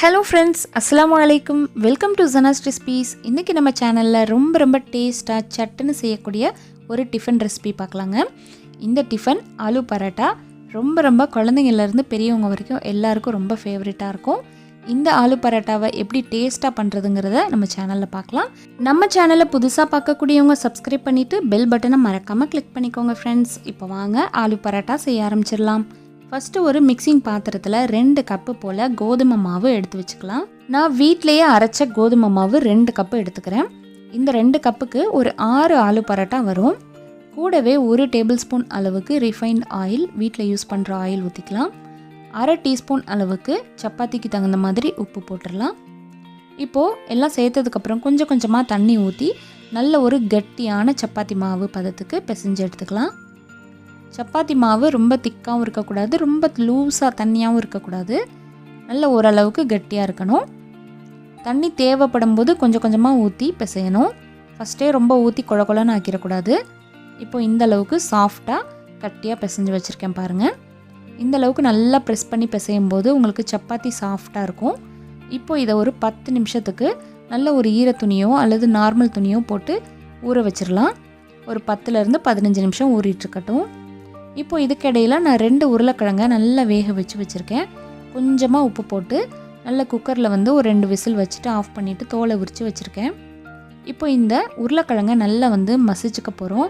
Hello friends, அஸ்ஸலாமு அலைக்கும். Welcome to Janas recipes. இன்றைக்கி நம்ம சேனலில் ரொம்ப டேஸ்ட்டாக சட்டுன்னு செய்யக்கூடிய ஒரு டிஃபன் ரெசிபி பார்க்கலாங்க. இந்த டிஃபன் ஆலு பரோட்டா ரொம்ப குழந்தைங்கள்லேருந்து பெரியவங்க வரைக்கும் எல்லாருக்கும் ரொம்ப ஃபேவரட்டாக இருக்கும். இந்த ஆலு பரோட்டாவை எப்படி டேஸ்ட்டாக பண்ணுறதுங்கிறத நம்ம சேனலில் பார்க்கலாம். நம்ம சேனலை புதுசாக பார்க்கக்கூடியவங்க சப்ஸ்கிரைப் பண்ணிவிட்டு பெல் பட்டனை மறக்காமல் கிளிக் பண்ணிக்கோங்க ஃப்ரெண்ட்ஸ். இப்போ வாங்க ஆலு பரோட்டா செய்ய ஆரம்பிச்சிடலாம். ஃபஸ்ட்டு ஒரு மிக்சிங் பாத்திரத்தில் 2 கப்பு போல் கோதுமை மாவு எடுத்து வச்சுக்கலாம். நான் வீட்டிலையே அரைச்ச கோதுமை மாவு 2 கப்பு எடுத்துக்கிறேன். இந்த 2 கப்புக்கு ஒரு 6 ஆலு பரோட்டா வரும். கூடவே 1 டேபிள் ஸ்பூன் அளவுக்கு ரிஃபைண்ட் ஆயில், வீட்டில் யூஸ் பண்ணுற ஆயில் ஊற்றிக்கலாம். 1/2 டீஸ்பூன் அளவுக்கு சப்பாத்திக்கு தகுந்த மாதிரி உப்பு போட்டுடலாம். இப்போது எல்லாம் சேர்த்ததுக்கப்புறம் கொஞ்சமாக தண்ணி ஊற்றி நல்ல ஒரு கட்டியான சப்பாத்தி மாவு பதத்துக்கு பிசைஞ்சு எடுத்துக்கலாம். சப்பாத்தி மாவு ரொம்ப திக்காகவும் இருக்கக்கூடாது, ரொம்ப லூஸாக தண்ணியாகவும் இருக்கக்கூடாது, நல்ல ஓரளவுக்கு கட்டியாக இருக்கணும். தண்ணி தேவைப்படும் போது கொஞ்சமாக ஊற்றி பிசையணும். ஃபஸ்ட்டே ரொம்ப ஊற்றி குழன்னு ஆக்கிடக்கூடாது. இப்போது இந்த அளவுக்கு சாஃப்டாக கட்டியாக பிசைஞ்சு வச்சுருக்கேன் பாருங்கள். இந்த அளவுக்கு நல்லா ப்ரெஸ் பண்ணி பிசையும் போது உங்களுக்கு சப்பாத்தி சாஃப்டாக இருக்கும். இப்போது இதை ஒரு 10 நிமிஷத்துக்கு நல்ல ஒரு ஈர துணியோ அல்லது நார்மல் துணியோ போட்டு ஊற வச்சிடலாம். ஒரு 10லேருந்து 15 நிமிஷம் ஊறிட்டுருக்கட்டும். இப்போது இதுக்கிடையில் நான் 2 உருளைக்கிழங்கை நல்லா வேக வச்சுருக்கேன். கொஞ்சமாக உப்பு போட்டு நல்ல குக்கரில் ஒரு 2 விசில் வச்சுட்டு ஆஃப் பண்ணிவிட்டு தோலை உரித்து வச்சுருக்கேன். இப்போ இந்த உருளைக்கிழங்கை நல்லா மசிச்சுக்க போகிறோம்.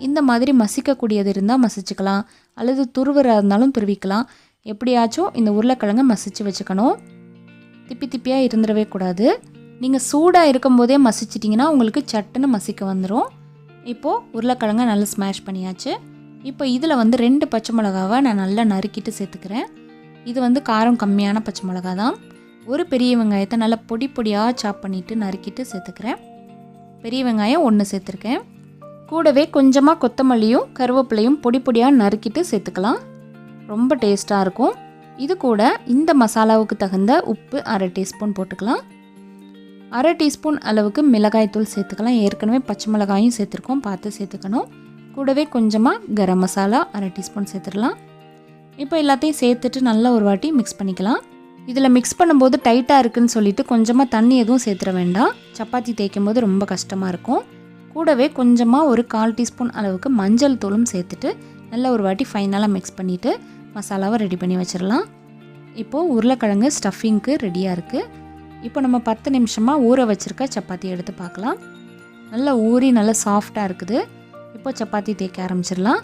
இந்த மாதிரி மசிக்கக்கூடியது இருந்தால் மசிச்சுக்கலாம், அல்லது துருவராக இருந்தாலும் துருவிக்கலாம். எப்படியாச்சும் இந்த உருளைக்கிழங்கை மசிச்சு வச்சுக்கணும். திப்பியாக இருந்துடவே கூடாது. நீங்கள் சூடாக இருக்கும்போதே மசிச்சிட்டிங்கன்னா உங்களுக்கு சட்டுன்னு மசிக்க வந்துடும். இப்போது உருளைக்கிழங்கை நல்லா ஸ்மாஷ் பண்ணியாச்சு. இப்போ இதில் 2 பச்சை மிளகாவை நான் நல்லா நறுக்கிட்டு சேர்த்துக்கிறேன். இது காரம் கம்மியான பச்சை மிளகா தான். ஒரு பெரிய வெங்காயத்தை நல்லா பொடியாக சாப் பண்ணிவிட்டு நறுக்கிட்டு சேர்த்துக்கிறேன். பெரிய வெங்காயம் 1 சேர்த்துருக்கேன். கூடவே கொஞ்சமாக கொத்தமல்லியும் கருவேப்பிலையும் பொடியாக நறுக்கிட்டு சேர்த்துக்கலாம். ரொம்ப டேஸ்ட்டாக இருக்கும். இது கூட இந்த மசாலாவுக்கு தகுந்த உப்பு 1/2 டீஸ்பூன் போட்டுக்கலாம். 1/2 டீஸ்பூன் அளவுக்கு மிளகாய்த்தூள் சேர்த்துக்கலாம். ஏற்கனவே பச்சை மிளகாயும் சேர்த்துருக்கோம், பார்த்து சேர்த்துக்கணும். கூடவே கொஞ்சமாக கரம் மசாலா 1/2 டீஸ்பூன் சேர்த்துடலாம். இப்போ எல்லாத்தையும் சேர்த்துட்டு நல்லா ஒரு வாட்டி மிக்ஸ் பண்ணிக்கலாம். இதில் மிக்ஸ் பண்ணும்போது டைட்டாக இருக்குதுன்னு சொல்லிட்டு கொஞ்சமாக தண்ணி எதுவும் சேர்த்துட வேண்டாம். சப்பாத்தி தேய்க்கும் போது ரொம்ப கஷ்டமாக இருக்கும். கூடவே கொஞ்சமாக ஒரு 1/4 டீஸ்பூன் அளவுக்கு மஞ்சள் தூளும் சேர்த்துட்டு நல்லா ஒரு வாட்டி ஃபைனலாக மிக்ஸ் பண்ணிவிட்டு மசாலாவை ரெடி பண்ணி வச்சிடலாம். இப்போது உருளைக்கிழங்கு ஸ்டஃபிங்க்கு ரெடியாக இருக்குது. இப்போ நம்ம 10 நிமிஷமாக ஊற வச்சுருக்க சப்பாத்தி எடுத்து பார்க்கலாம். நல்லா ஊறி நல்லா சாஃப்டாக இருக்குது. இப்போ சப்பாத்தி தேய்க்க ஆரம்பிச்சிடலாம்.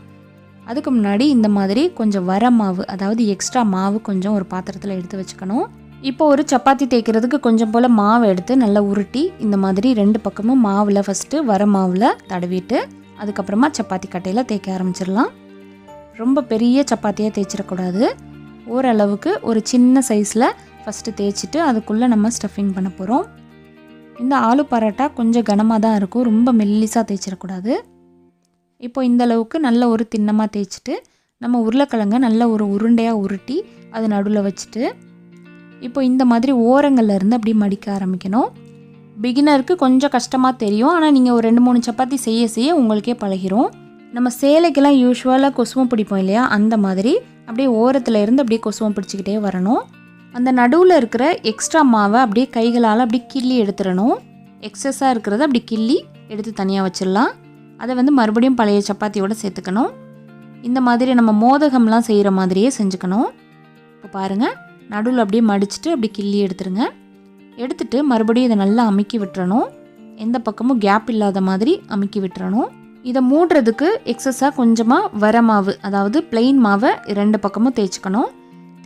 அதுக்கு முன்னாடி இந்த மாதிரி கொஞ்சம் வர மாவு, அதாவது எக்ஸ்ட்ரா மாவு கொஞ்சம் ஒரு பாத்திரத்தில் எடுத்து வச்சுக்கணும். இப்போ ஒரு சப்பாத்தி தேய்க்கிறதுக்கு கொஞ்சம் போல் மாவு எடுத்து நல்லா உருட்டி இந்த மாதிரி 2 பக்கமும் மாவில் ஃபஸ்ட்டு வர மாவில் தடவிட்டு அதுக்கப்புறமா சப்பாத்தி கட்டையில் தேய்க்க ஆரம்பிச்சிடலாம். ரொம்ப பெரிய சப்பாத்தியாக தேய்ச்சிடக்கூடாது. ஓரளவுக்கு ஒரு சின்ன சைஸில் ஃபஸ்ட்டு தேய்ச்சிட்டு அதுக்குள்ளே நம்ம ஸ்டஃபிங் பண்ண போகிறோம். இந்த ஆலு பரோட்டா கொஞ்சம் கனமாக தான் இருக்கும், ரொம்ப மெல்லிசாக தேய்ச்சிடக்கூடாது. இப்போ இந்த அளவுக்கு நல்ல ஒரு தின்னமாக தேய்ச்சிட்டு நம்ம உருளைக்கிழங்கை நல்ல ஒரு உருண்டையாக உருட்டி அது நடுவில் வச்சுட்டு இப்போ இந்த மாதிரி ஓரங்களில் இருந்து அப்படி மடிக்க ஆரம்பிக்கணும். பிகினருக்கு கொஞ்சம் கஷ்டமாக தெரியும், ஆனால் நீங்கள் ஒரு 2-3 சப்பாத்தி செய்ய உங்களுக்கே பழகிரும். நம்ம சேலைக்கெல்லாம் யூஸ்வலாக கொசுவம் பிடிப்போம் இல்லையா, அந்த மாதிரி அப்படியே ஓரத்தில் இருந்து அப்படியே கொசுவம் பிடிச்சிக்கிட்டே வரணும். அந்த நடுவில் இருக்கிற எக்ஸ்ட்ரா மாவை அப்படியே கைகளால் அப்படி கிள்ளி எடுத்துடணும். எக்ஸஸாக இருக்கிறத அப்படி கிள்ளி எடுத்து தனியாக வச்சிடலாம். அதை மறுபடியும் பழைய சப்பாத்தியோடு சேர்த்துக்கணும். இந்த மாதிரி நம்ம மோதகம்லாம் செய்கிற மாதிரியே செஞ்சுக்கணும். இப்போ பாருங்கள், நடுவில் அப்படியே மடிச்சுட்டு அப்படி கிள்ளி எடுத்துருங்க. எடுத்துட்டு மறுபடியும் இதை நல்லா அமுக்கி விட்டுறணும். எந்த பக்கமும் கேப் இல்லாத மாதிரி அமுக்கி விட்டுறணும். இதை மூடுறதுக்கு எக்ஸஸாக கொஞ்சமாக வர மாவு, அதாவது பிளெயின் மாவை 2 பக்கமும் தேய்ச்சிக்கணும்.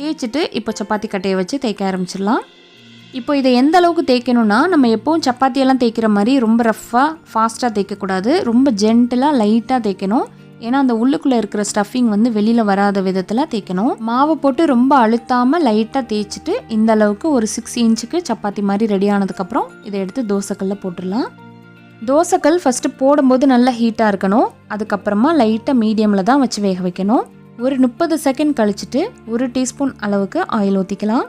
தேய்ச்சிட்டு இப்போ சப்பாத்தி கட்டையை வச்சு தேய்க்க ஆரம்பிச்சிடலாம். இப்போ இதை எந்த அளவுக்கு தேய்க்கணும்னா, நம்ம எப்போவும் சப்பாத்தியெல்லாம் தேய்க்கிற மாதிரி ரொம்ப ரஃப்பாக ஃபாஸ்ட்டாக தேய்க்கக்கூடாது. ரொம்ப ஜென்டிலாக லைட்டாக தேய்க்கணும். ஏன்னா அந்த உள்ளுக்குள்ளே இருக்கிற ஸ்டஃபிங் வெளியில் வராத விதத்தில் தேய்க்கணும். மாவு போட்டு ரொம்ப அழுத்தாமல் லைட்டாக தேய்ச்சிட்டு இந்த அளவுக்கு ஒரு 6 இன்ச்சுக்கு சப்பாத்தி மாதிரி ரெடி ஆனதுக்கப்புறம் இதை எடுத்து தோசைக்கல்லில் போட்டுடலாம். தோசைக்கல் ஃபஸ்ட்டு போடும்போது நல்லா ஹீட்டாக இருக்கணும். அதுக்கப்புறமா லைட்டாக மீடியமில் தான் வச்சு வேக வைக்கணும். ஒரு 30 செகண்ட் கழிச்சிட்டு 1 டீஸ்பூன் அளவுக்கு ஆயில் ஊற்றிக்கலாம்.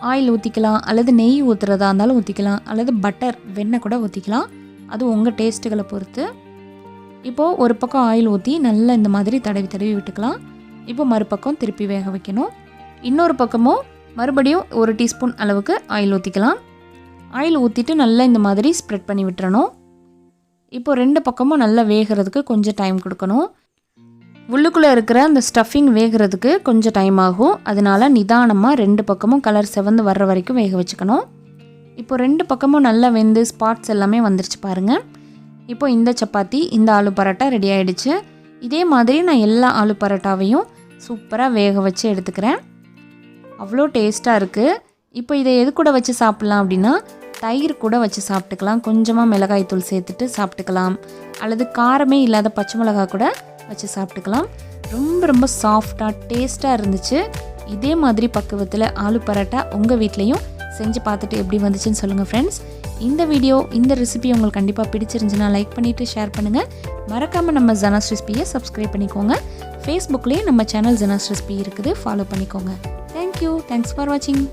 ஆயில் ஊற்றிக்கலாம், அல்லது நெய் ஊற்றுறதா இருந்தாலும் ஊற்றிக்கலாம், அல்லது பட்டர் வெண்ணெய் கூட ஊற்றிக்கலாம். அது உங்கள் டேஸ்ட்டுகளை பொறுத்து. இப்போது ஒரு பக்கம் ஆயில் ஊற்றி நல்லா இந்த மாதிரி தடவி விட்டுக்கலாம். இப்போ மறுபக்கம் திருப்பி வேக வைக்கணும். இன்னொரு பக்கமும் மறுபடியும் 1 டீஸ்பூன் அளவுக்கு ஆயில் ஊற்றிக்கலாம். ஆயில் ஊற்றிட்டு நல்லா இந்த மாதிரி ஸ்ப்ரெட் பண்ணி விட்டுறணும். இப்போ 2 பக்கமும் நல்லா வேகிறதுக்கு கொஞ்சம் டைம் கொடுக்கணும். உள்ளுக்குள்ளே இருக்கிற அந்த ஸ்டஃபிங் வேகிறதுக்கு கொஞ்சம் டைம் ஆகும். அதனால் நிதானமாக 2 பக்கமும் கலர் செவந்து வர்ற வரைக்கும் வேக வச்சுக்கணும். இப்போ 2 பக்கமும் நல்லா வெந்து ஸ்பாட்ஸ் எல்லாமே வந்துருச்சு பாருங்கள். இப்போ இந்த சப்பாத்தி, இந்த ஆலு பரோட்டா ரெடி ஆகிடுச்சு. இதே மாதிரி நான் எல்லா ஆலு பரோட்டாவையும் சூப்பராக வேக வச்சு எடுத்துக்கிறேன். அவ்வளோ டேஸ்ட்டாக இருக்குது. இப்போ இதை எது கூட வச்சு சாப்பிட்லாம் அப்படின்னா, தயிர் கூட வச்சு சாப்பிட்டுக்கலாம். கொஞ்சமாக மிளகாய் தூள் சேர்த்துட்டு சாப்பிட்டுக்கலாம். அல்லது காரமே இல்லாத பச்சை மிளகாய் கூட வச்சு சாப்பிட்டுக்கலாம். ரொம்ப ரொம்ப சாஃப்டாக டேஸ்ட்டாக இருந்துச்சு. இதே மாதிரி பக்குவத்தில் ஆலு பரோட்டா உங்கள் வீட்லேயும் செஞ்சு பார்த்துட்டு எப்படி வந்துச்சுன்னு சொல்லுங்கள் ஃப்ரெண்ட்ஸ். இந்த ரெசிபி உங்களுக்கு கண்டிப்பாக பிடிச்சிருந்துச்சுன்னா லைக் பண்ணிவிட்டு ஷேர் பண்ணுங்கள். மறக்காமல் நம்ம ஜனாஸ் ரெசிபியை சப்ஸ்கிரைப் பண்ணிக்கோங்க. ஃபேஸ்புக்லேயே நம்ம சேனல் ஜனாஸ் ரெசிபி இருக்குது, ஃபாலோ பண்ணிக்கோங்க. தேங்க்யூ. தேங்க்ஸ் ஃபார் வாட்சிங்.